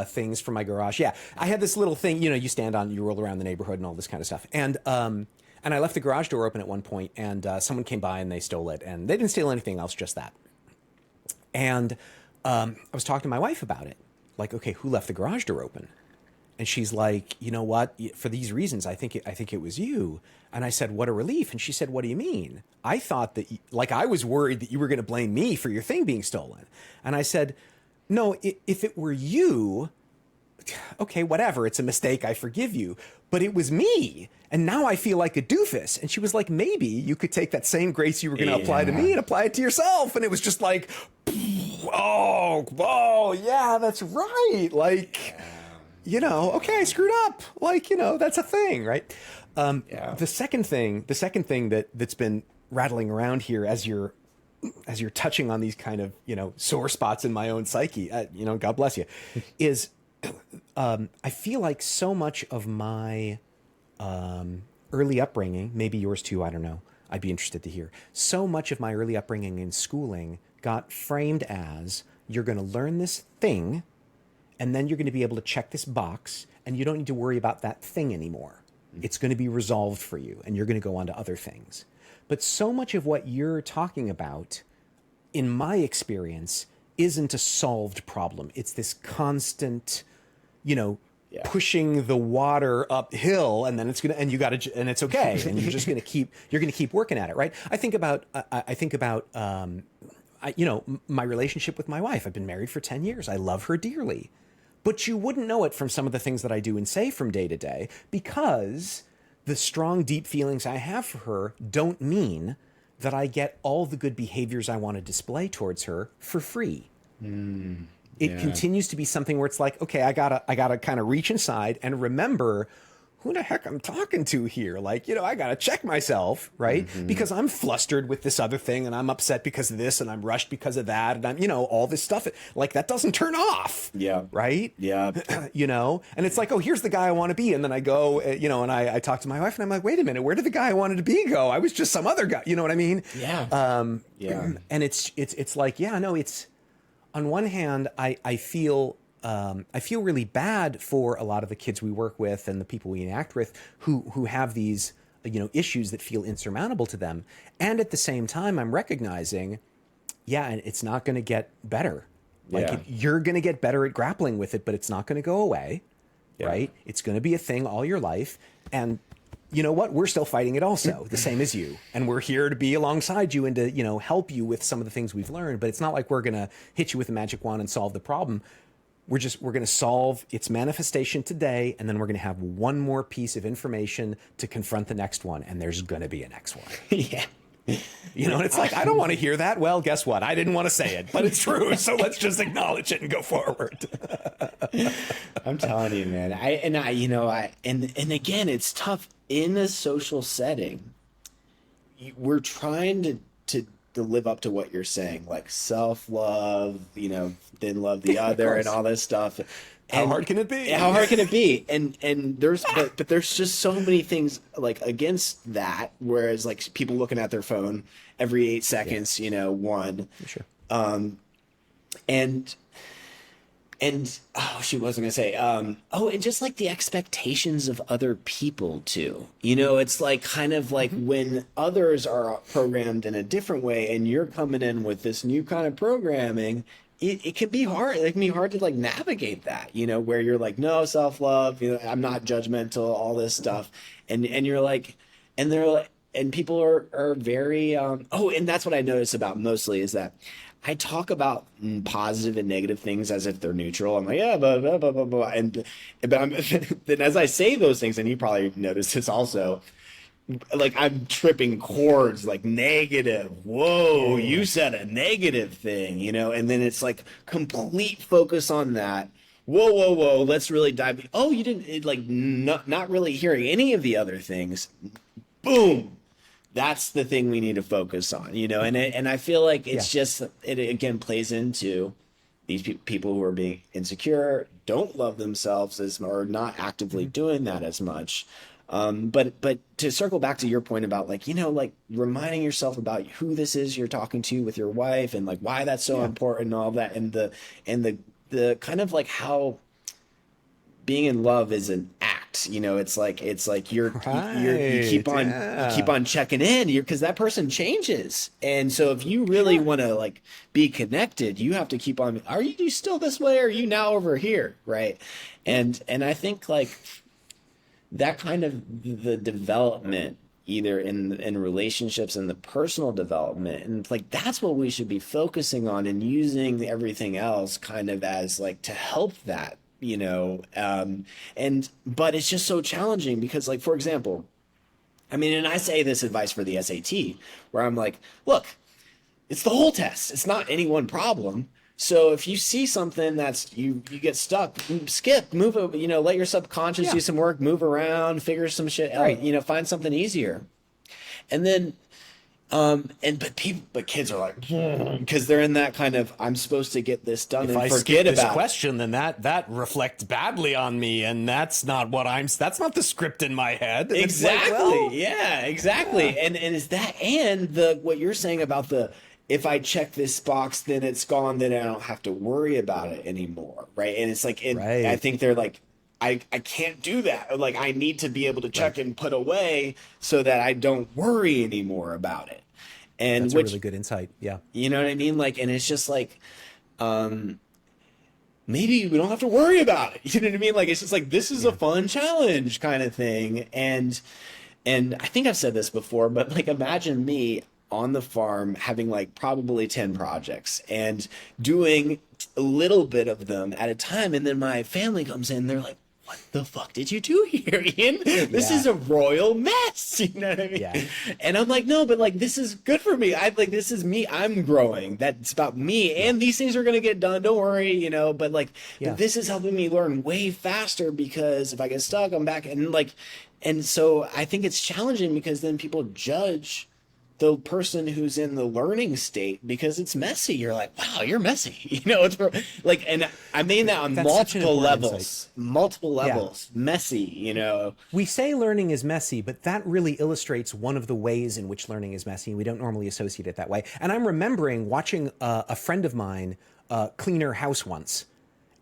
things from my garage. Yeah, I had this little thing. You stand on, you roll around the neighborhood and all this kind of stuff. And I left the garage door open at one point, and someone came by and they stole it. And they didn't steal anything else, just that. And I was talking to my wife about it. Like, okay, who left the garage door open? And she's like, you know what? For these reasons, I think it was you. And I said, what a relief. And she said, what do you mean? I thought that, I was worried that you were going to blame me for your thing being stolen. And I said, no, if it were you, okay, whatever. It's a mistake. I forgive you. But it was me. And now I feel like a doofus. And she was like, maybe you could take that same grace you were going to apply to me and apply it to yourself. And it was just like, oh, yeah, that's right. Like, okay, I screwed up. Like, that's a thing, right? The second thing that's been rattling around here as you're touching on these kind of, sore spots in my own psyche, God bless you, is I feel like so much of my early upbringing, maybe yours too, I don't know, I'd be interested to hear, so much of my early upbringing in schooling got framed as you're going to learn this thing and then you're going to be able to check this box and you don't need to worry about that thing anymore. It's going to be resolved for you and you're going to go on to other things. But so much of what you're talking about, in my experience, isn't a solved problem. It's this constant, pushing the water uphill, and then it's and it's okay, and you're just gonna keep working at it, right? I think about my relationship with my wife. I've been married for 10 years. I love her dearly. But you wouldn't know it from some of the things that I do and say from day to day, because the strong, deep feelings I have for her don't mean that I get all the good behaviors I want to display towards her for free. It continues to be something where it's like, okay, I gotta kind of reach inside and remember who the heck I'm talking to here. Like, I got to check myself, right? Because I'm flustered with this other thing and I'm upset because of this and I'm rushed because of that. And I'm, all this stuff, like that doesn't turn off. Yeah. Right. Yeah. And it's like, oh, here's the guy I want to be. And then I go, and I talk to my wife and I'm like, wait a minute, where did the guy I wanted to be go? I was just some other guy. You know what I mean? Yeah. And it's like, it's on one hand, I feel really bad for a lot of the kids we work with and the people we interact with who have these, issues that feel insurmountable to them. And at the same time, I'm recognizing, and it's not going to get better. Like you're going to get better at grappling with it, but it's not going to go away, right? It's going to be a thing all your life. And you know what? We're still fighting it also, the same as you. And we're here to be alongside you and to, help you with some of the things we've learned. But it's not like we're going to hit you with a magic wand and solve the problem. We're going to solve its manifestation today, and then we're going to have one more piece of information to confront the next one, and there's going to be a next one. Yeah. And it's like, I don't want to hear that. Well, guess what? I didn't want to say it, but it's true. So let's just acknowledge it and go forward. I'm telling you, man. And again, it's tough in a social setting. We're trying to live up to what you're saying, like self-love, then love the other and all this stuff. How hard can it be? How hard can it be? And there's but there's just so many things like against that. Whereas like people looking at their phone every 8 seconds, one. Sure. And oh shoot, what was I gonna say? And just like the expectations of other people too. It's like kind of like when others are programmed in a different way and you're coming in with this new kind of programming, it can be hard. It can be hard to like navigate that, where you're like, no, self-love, I'm not judgmental, all this stuff. And you're like, and they're like, and people are very, and that's what I notice about mostly is that I talk about positive and negative things as if they're neutral. I'm like, yeah, blah, blah, blah, blah, blah. And, but I'm, then as I say those things, and you probably noticed this also, like I'm tripping chords, like negative. Whoa, you said a negative thing, you know? And then it's like complete focus on that. Whoa, whoa, whoa. Let's really dive. Oh, you didn't not really hearing any of the other things. Boom. That's the thing we need to focus on, you know? And I feel like it's just, it again plays into these people who are being insecure, don't love themselves as, or not actively doing that as much. But to circle back to your point about like, you know, like reminding yourself about who this is you're talking to with your wife and like why that's so important and all that. And the kind of like how being in love is an act, you know, it's like you keep on checking in because that person changes. And so if you really want to like be connected, you have to keep on, are you still this way? Or are you now over here? Right. And I think like, that kind of the development either in relationships and the personal development and like that's what we should be focusing on and using everything else kind of as like to help that, you know, but it's just so challenging because like for example, I mean, and I say this advice for the SAT where I'm like, look, it's the whole test, it's not any one problem. So if you see something that's you get stuck, skip, move, you know, let your subconscious do some work, move around, figure some shit out, you know, find something easier. And then, but kids are like, because they're in that kind of, I'm supposed to get this done and forget about this question, then that reflects badly on me. And that's not that's not the script in my head. And exactly. Like, well, yeah, exactly. Yeah. And is that, and what you're saying about if I check this box, then it's gone, then I don't have to worry about it anymore. Right. And it's like, I think they're like, I can't do that. Like, I need to be able to check and put away so that I don't worry anymore about it. And that's a really good insight. Yeah. You know what I mean? Like, and it's just like, maybe we don't have to worry about it. You know what I mean? Like, it's just like, this is a fun challenge kind of thing. And I think I've said this before, but like, imagine me on the farm having like probably 10 projects and doing a little bit of them at a time. And then my family comes in, they're like, what the fuck did you do here, Ian? This is a royal mess. You know what I mean? Yeah. And I'm like, no, but like, this is good for me. This is me. I'm growing. That's about me. And these things are going to get done. Don't worry, you know, but like, but this is helping me learn way faster because if I get stuck, I'm back. And so I think it's challenging because then people judge the person who's in the learning state because it's messy. You're like, wow, you're messy. You know, it's like, and I mean that on multiple levels, messy, you know. We say learning is messy, but that really illustrates one of the ways in which learning is messy. We don't normally associate it that way. And I'm remembering watching a friend of mine clean her house once.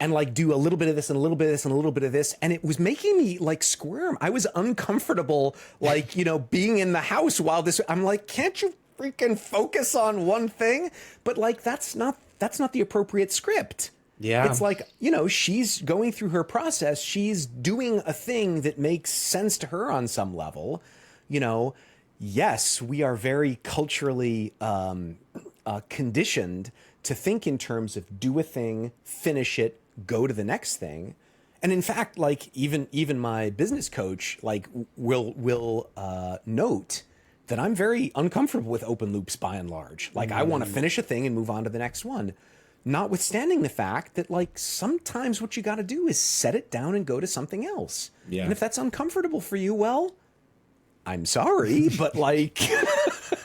And like do a little bit of this and a little bit of this and a little bit of this. And it was making me like squirm. I was uncomfortable, like, you know, being in the house while I'm like, can't you freaking focus on one thing? But like, that's not the appropriate script. Yeah. It's like, you know, she's going through her process. She's doing a thing that makes sense to her on some level. You know, yes, we are very culturally conditioned to think in terms of do a thing, finish it, go to the next thing. And in fact, like even my business coach, like will note that I'm very uncomfortable with open loops by and large. Like I want to finish a thing and move on to the next one. Notwithstanding the fact that like sometimes what you got to do is set it down and go to something else. Yeah. And if that's uncomfortable for you, well, I'm sorry, but like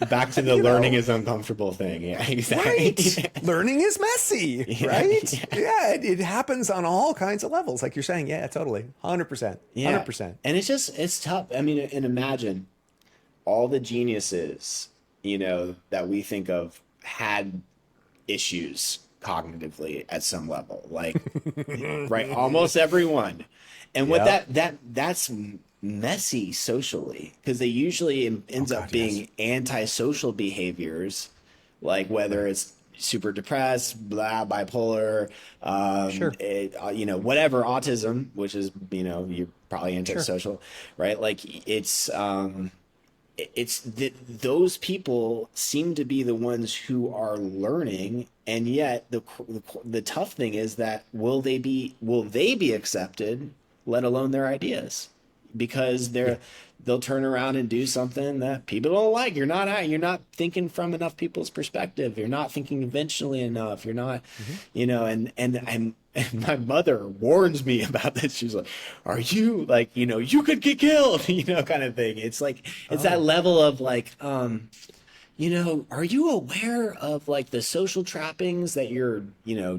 back to the learning is uncomfortable thing. Yeah, exactly. Right. Learning is messy, right? Yeah, it happens on all kinds of levels. Like you're saying, yeah, totally. 100%. 100%. And it's tough. I mean, and imagine all the geniuses, you know, that we think of had issues cognitively at some level, like right, almost everyone. And what that's messy socially because they usually ends up being antisocial behaviors, like whether it's super depressed, bipolar, you know, whatever, autism, which is, you know, you're probably antisocial, right? Like it's it's that those people seem to be the ones who are learning, and yet the tough thing is that will they be accepted, let alone their ideas, because they'll turn around and do something that people don't like. You're not thinking from enough people's perspective. You're not thinking conventionally enough. You're not, and my mother warns me about this. She's like, "Are you like, you could get killed," kind of thing. It's like it's that level of like, are you aware of like the social trappings that you're,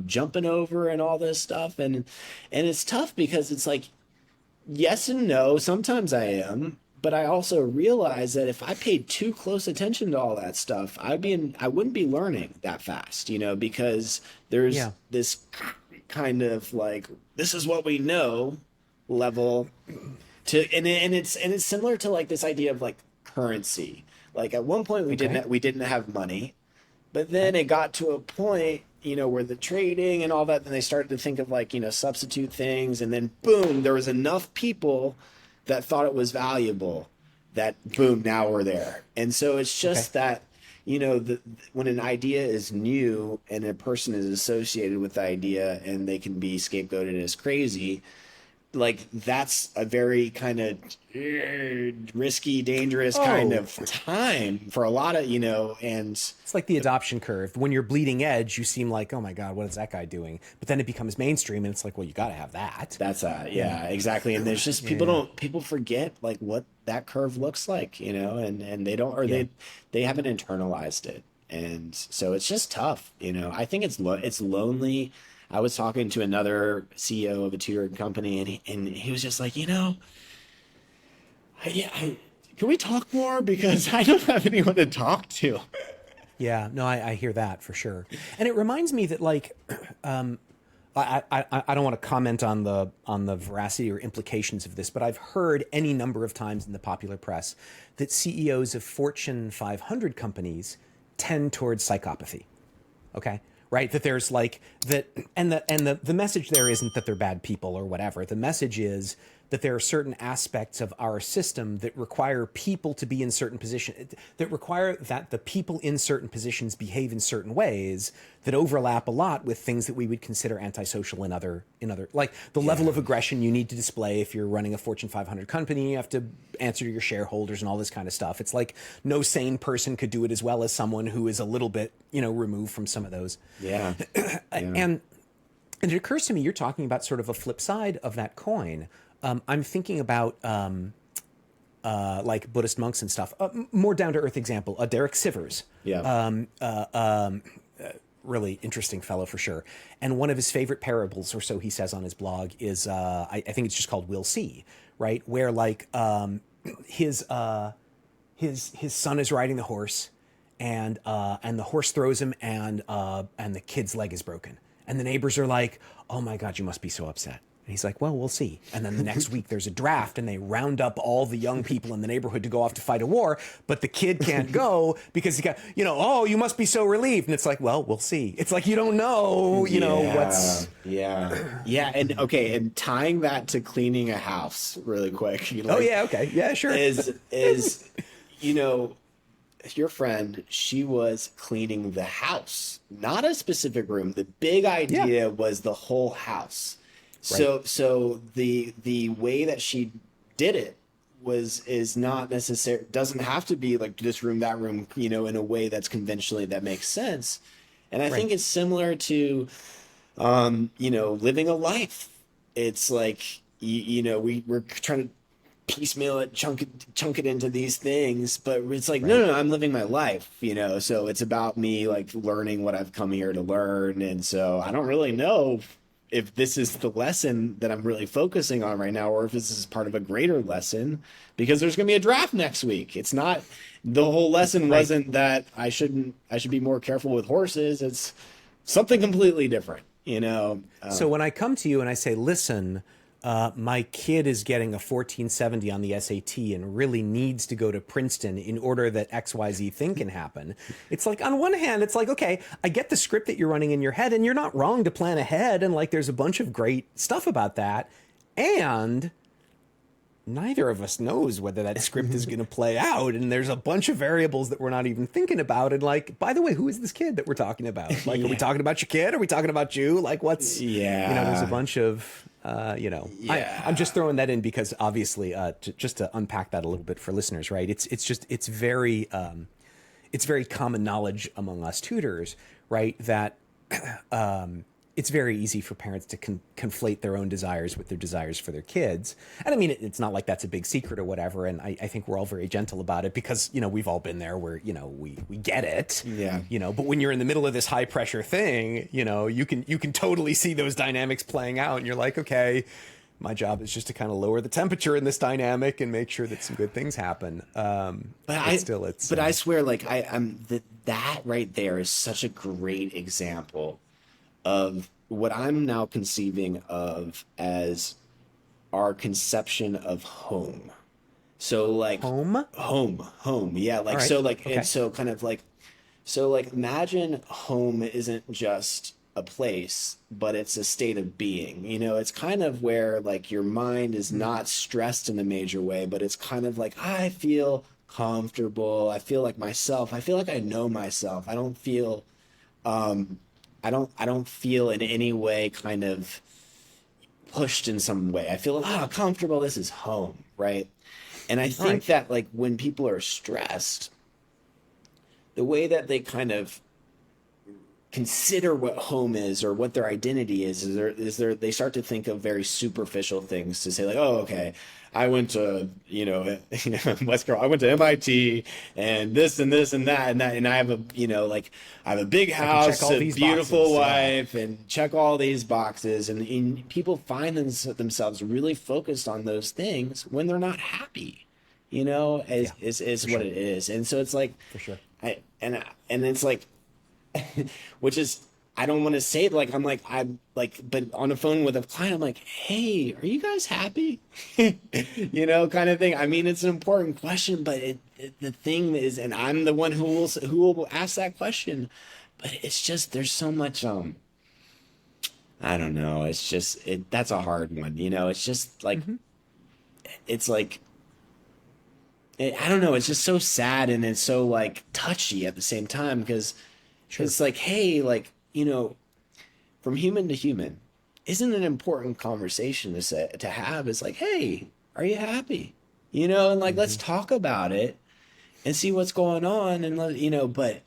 jumping over and all this stuff, and it's tough because it's like, yes and no. Sometimes I am. But I also realize that if I paid too close attention to all that stuff, I wouldn't be learning that fast, because there's this kind of like, this is what we know level and it's similar to like this idea of like currency. Like at one point we didn't have money, but then it got to a point, where the trading and all that, then they started to think of like, substitute things, and then boom, there was enough people that thought it was valuable that boom, now we're there. And so it's just that, when an idea is new and a person is associated with the idea and they can be scapegoated as crazy, like that's a very kind of risky, dangerous kind of time for a lot of, and it's like the adoption curve. When you're bleeding edge, you seem like, oh my God, what is that guy doing? But then it becomes mainstream and it's like, well, you got to have that. That's exactly. And there's just people forget like what that curve looks like, and they don't, or they haven't internalized it. And so it's just tough. I think it's lonely. I was talking to another CEO of a tutoring company, and he was just like, can we talk more? Because I don't have anyone to talk to. Yeah, no, I hear that for sure. And it reminds me that like, I don't want to comment on the veracity or implications of this, but I've heard any number of times in the popular press that CEOs of Fortune 500 companies tend towards psychopathy. Okay. Right. That there's like that. And the message there isn't that they're bad people or whatever. The message is that there are certain aspects of our system that require people to be in certain positions, that require that the people in certain positions behave in certain ways that overlap a lot with things that we would consider antisocial in other, like the level of aggression you need to display if you're running a Fortune 500 company. You have to answer to your shareholders and all this kind of stuff. It's like no sane person could do it as well as someone who is a little bit, removed from some of those. Yeah. And it occurs to me, you're talking about sort of a flip side of that coin. I'm thinking about like Buddhist monks and stuff. More down to earth example, Derek Sivers. Yeah. Really interesting fellow for sure. And one of his favorite parables, or so he says on his blog, is I think it's just called "We'll See," right? Where like his son is riding the horse, and the horse throws him, and the kid's leg is broken, and the neighbors are like, "Oh my God, you must be so upset." And he's like, well, we'll see. And then the next week there's a draft and they round up all the young people in the neighborhood to go off to fight a war. But the kid can't go because he got, oh, you must be so relieved. And it's like, well, we'll see. It's like, you don't know, what's. Yeah. And okay. And tying that to cleaning a house really quick. Okay. Yeah, sure. Is your friend, she was cleaning the house, not a specific room. The big idea was the whole house. Right. So the way that she did it is not necessary, doesn't have to be like this room, that room, in a way that's conventionally that makes sense. And I think it's similar to, living a life. It's like, we're trying to piecemeal it, chunk it into these things, but it's like, no, I'm living my life, so it's about me like learning what I've come here to learn. And so I don't really know if this is the lesson that I'm really focusing on right now, or if this is part of a greater lesson, because there's going to be a draft next week. It's not, the whole lesson wasn't that I should be more careful with horses. It's something completely different, So when I come to you and I say, listen, my kid is getting a 1470 on the SAT and really needs to go to Princeton in order that XYZ thing can happen. It's like, on one hand, it's like, okay, I get the script that you're running in your head and you're not wrong to plan ahead. And like, there's a bunch of great stuff about that. And neither of us knows whether that script is going to play out, and there's a bunch of variables that we're not even thinking about. And like, by the way, who is this kid that we're talking about? Like, are we talking about your kid? Are we talking about you? Like, what's there's a bunch of I'm just throwing that in because obviously just to unpack that a little bit for listeners, right? It's very common knowledge among us tutors, right, that it's very easy for parents to conflate their own desires with their desires for their kids. And I mean, it's not like that's a big secret or whatever. And I think we're all very gentle about it because, we've all been there where, we get it, but when you're in the middle of this high pressure thing, you can totally see those dynamics playing out and you're like, okay, my job is just to kind of lower the temperature in this dynamic and make sure that some good things happen. But I swear, like that right there is such a great example of what I'm now conceiving of as our conception of home. So like home. Yeah. Like, right. So like, okay. And so kind of like, so like imagine home isn't just a place, but it's a state of being, it's kind of where like your mind is not stressed in a major way, but it's kind of like, I feel comfortable. I feel like myself. I feel like I know myself. I don't feel, I don't feel in any way kind of pushed in some way. I feel comfortable. This is home, right? And I think that like when people are stressed, the way that they kind of consider what home is or what their identity is they start to think of very superficial things to say like, oh, okay, I went to, Wes Carroll, I went to MIT and this and this and that and that. And I have I have a big house, a beautiful wife, and check all these boxes. And people find themselves really focused on those things when they're not happy, is what it is. And so it's like, for sure. And it's like, which is, I don't want to say it like, but on the phone with a client, I'm like, hey, are you guys happy? Kind of thing. I mean, it's an important question, but the thing is, and I'm the one who will ask that question, but it's just, there's so much, I don't know. It's just, that's a hard one. It's just like, it's like, I don't know. It's just so sad. And it's so like touchy at the same time because it's like, hey, like, from human to human, isn't an important conversation to have? It's like, hey, are you happy? And like, let's talk about it and see what's going on. And but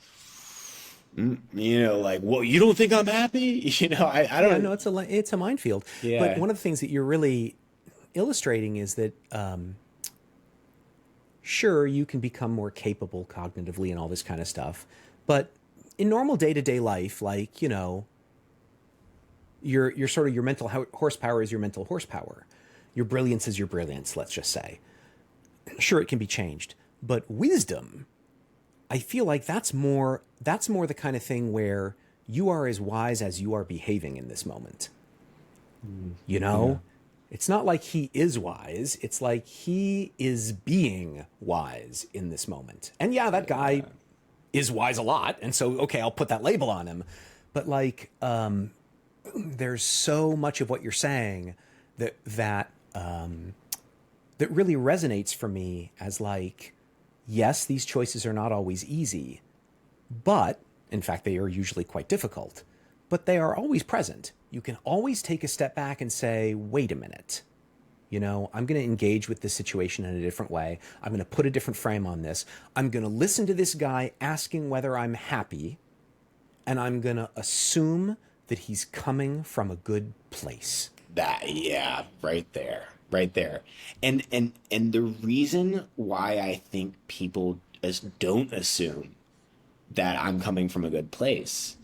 like, well, you don't think I'm happy? I don't know. It's a minefield. Yeah. But one of the things that you're really illustrating is that, sure, you can become more capable cognitively and all this kind of stuff, but in normal day-to-day life, like, your sort of your mental horsepower is your mental horsepower. Your brilliance is your brilliance, let's just say. Sure, it can be changed, but wisdom, I feel like that's more the kind of thing where you are as wise as you are behaving in this moment. Yeah. It's not like he is wise. It's like he is being wise in this moment. And yeah, that guy is wise a lot. And so, okay, I'll put that label on him. But like, there's so much of what you're saying that really resonates for me as like, yes, these choices are not always easy, but in fact, they are usually quite difficult, but they are always present. You can always take a step back and say, wait a minute, I'm going to engage with this situation in a different way. I'm going to put a different frame on this. I'm going to listen to this guy asking whether I'm happy, and I'm going to assume that he's coming from a good place. Right there. And the reason why I think people don't assume that I'm coming from a good place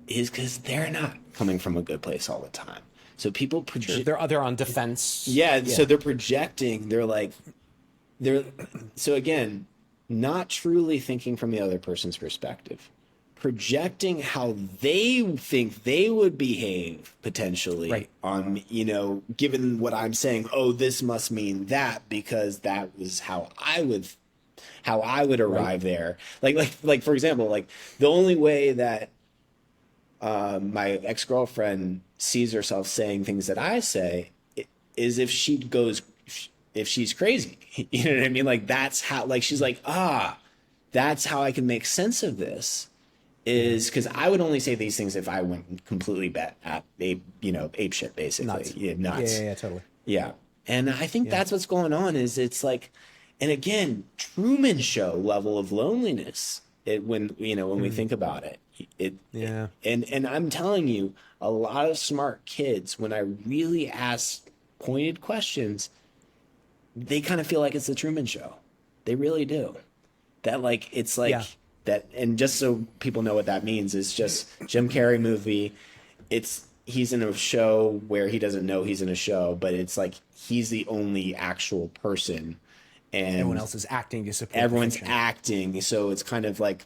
is because they're not coming from a good place all the time. So people project. They're on defense. Yeah. So they're projecting. So again, not truly thinking from the other person's perspective, projecting how they think they would behave potentially on, given what I'm saying. Oh, this must mean that because that was how I would arrive there. Like for example, like the only way that my ex-girlfriend sees herself saying things that I say is if if she's crazy. You know what I mean? Like, that's how, like, she's like, that's how I can make sense of this, is because I would only say these things if I went completely ape shit, basically. Nuts. Yeah, nuts. Yeah, totally. Yeah. And I think that's what's going on, is it's like, and again, Truman Show level of loneliness, when we think about it. And I'm telling you, a lot of smart kids, when I really ask pointed questions, they kind of feel like it's the Truman Show. They really do. That, like, it's like that. And just so people know what that means, is just Jim Carrey movie. He's in a show where he doesn't know he's in a show, but it's like he's the only actual person, and everyone else is acting to support. Everyone's acting, so it's kind of like,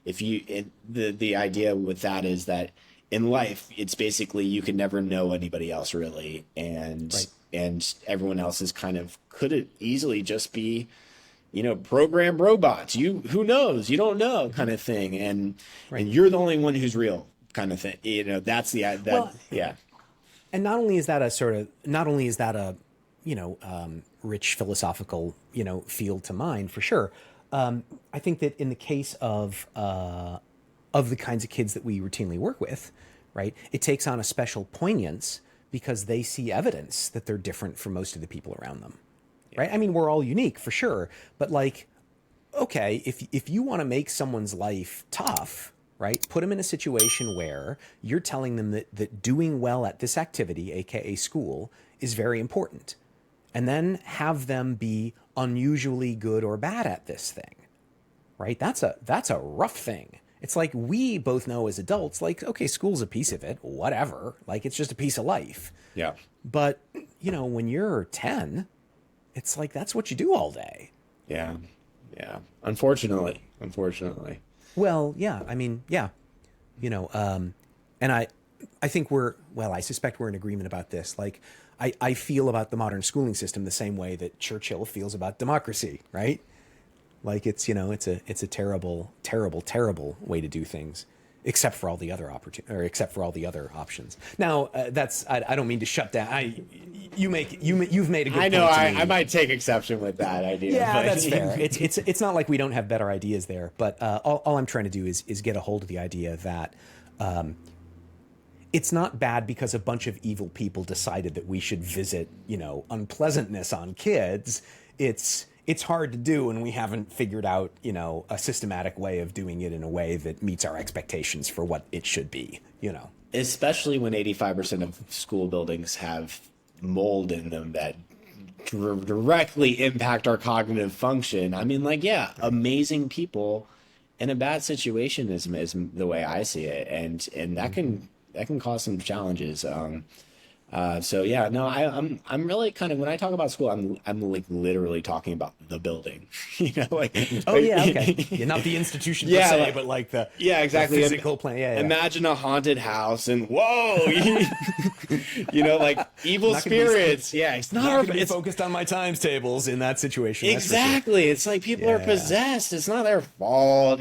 the idea with that is that in life, it's basically you can never know anybody else really, and everyone else is could easily just be, programmed robots. Who knows? You don't know, kind of thing, and you're the only one who's real, kind of thing. That's yeah. And not only is that a rich philosophical field to mine, for sure. I think that in the case of the kinds of kids that we routinely work with, right, it takes on a special poignance because they see evidence that they're different from most of the people around them, right? I mean, we're all unique for sure, but like, okay, if you want to make someone's life tough, right, put them in a situation where you're telling them that doing well at this activity, aka school, is very important, and then have them be unusually good or bad at this thing, right? That's a rough thing. It's like, we both know as adults, like, okay, school's a piece of it, whatever. Like, it's just a piece of life. Yeah. But, when you're 10, it's like, that's what you do all day. Yeah. Yeah. Unfortunately. Well, yeah. I mean, yeah. And I think I suspect we're in agreement about this. Like, I feel about the modern schooling system the same way that Churchill feels about democracy, right? Like, it's a terrible, terrible, terrible way to do things, except for all the other options. Now, I don't mean to shut down. You've made a good point. I know I might take exception with that idea. Yeah, but that's fair. It's not like we don't have better ideas there, but all I'm trying to do is get a hold of the idea that it's not bad because a bunch of evil people decided that we should visit, unpleasantness on kids. It's hard to do, and we haven't figured out, a systematic way of doing it in a way that meets our expectations for what it should be, Especially when 85% of school buildings have mold in them that directly impact our cognitive function. I mean, like, yeah, amazing people in a bad situation is the way I see it, and that can cause some challenges. So yeah, no, I'm really kind of, when I talk about school, I'm like literally talking about the building, okay. Yeah, not the institution per se, but like exactly, the physical plan. Yeah. Imagine a haunted house and whoa, like evil spirits. It's not it's focused on my times tables in that situation. Exactly. Sure. It's like people are possessed. It's not their fault,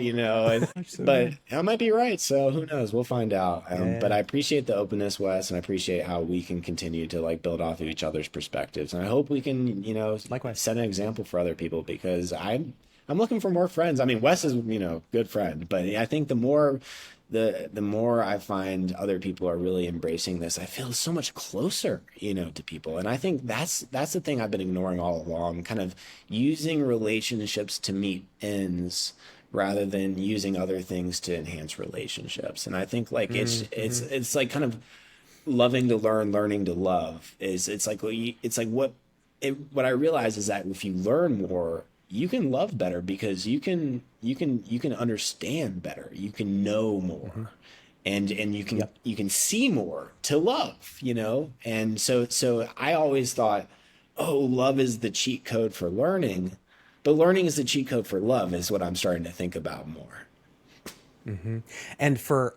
but I might be right. So who knows? We'll find out. But I appreciate the openness, Wes, and I appreciate how we can continue to like build off of each other's perspectives, and I hope we can likewise set an example for other people, because I'm looking for more friends. I mean, Wes is good friend, but I think the more I find other people are really embracing this, I feel so much closer to people. And I think that's the thing I've been ignoring all along, kind of using relationships to meet ends rather than using other things to enhance relationships. And I think like it's like kind of loving to learn, learning to love. What I realize is that if you learn more, you can love better, because you can understand better, you can know more, and you can see more to love, And so I always thought, love is the cheat code for learning, but learning is the cheat code for love, is what I'm starting to think about more. Mm-hmm. And for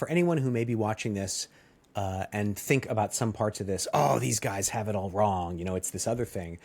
anyone who may be watching this and think about some parts of this, these guys have it all wrong, it's this other thing.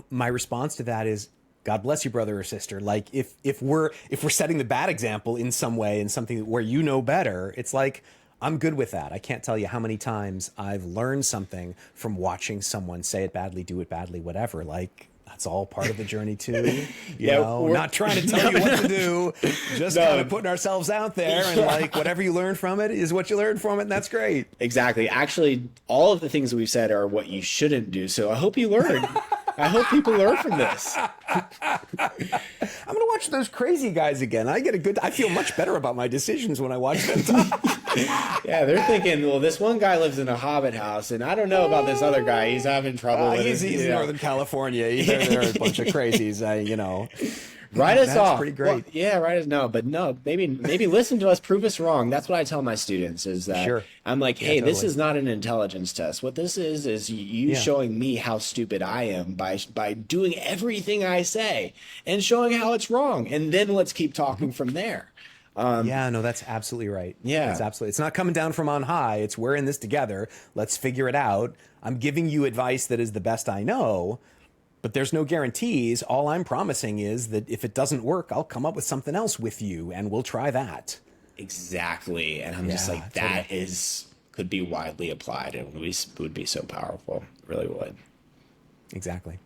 My response to that is, God bless you, brother or sister. Like, if we're setting the bad example in some way, in something where better, it's like, I'm good with that. I can't tell you how many times I've learned something from watching someone say it badly, do it badly, whatever. Like, That's all part of the journey too. Yeah, we're not trying to tell you what to do, just kind of putting ourselves out there, and like whatever you learn from it is what you learn from it, and that's great. Exactly. Actually, all of the things that we've said are what you shouldn't do. So I hope you learn. I hope people learn from this. I'm gonna watch those crazy guys again. I feel much better about my decisions when I watch them talk. Yeah, they're thinking, well, this one guy lives in a hobbit house, and I don't know about this other guy. He's having trouble with He's in Northern California. They're a bunch of crazies, Write us off. Pretty great. Well, write us maybe listen to us, prove us wrong. That's what I tell my students is that Sure. I'm like, hey, totally. this is not an intelligence test. What this is you showing me how stupid I am by doing everything I say and showing how it's wrong. And then let's keep talking from there. That's absolutely right. Yeah. That's absolutely. It's not coming down from on high. It's we're in this together. Let's figure it out. I'm giving you advice that is the best I know. But there's no guarantees. All I'm promising is that if it doesn't work, I'll come up with something else with you, and we'll try that. Exactly. And I'm just like, that could be widely applied and would be so powerful. It really would. Exactly.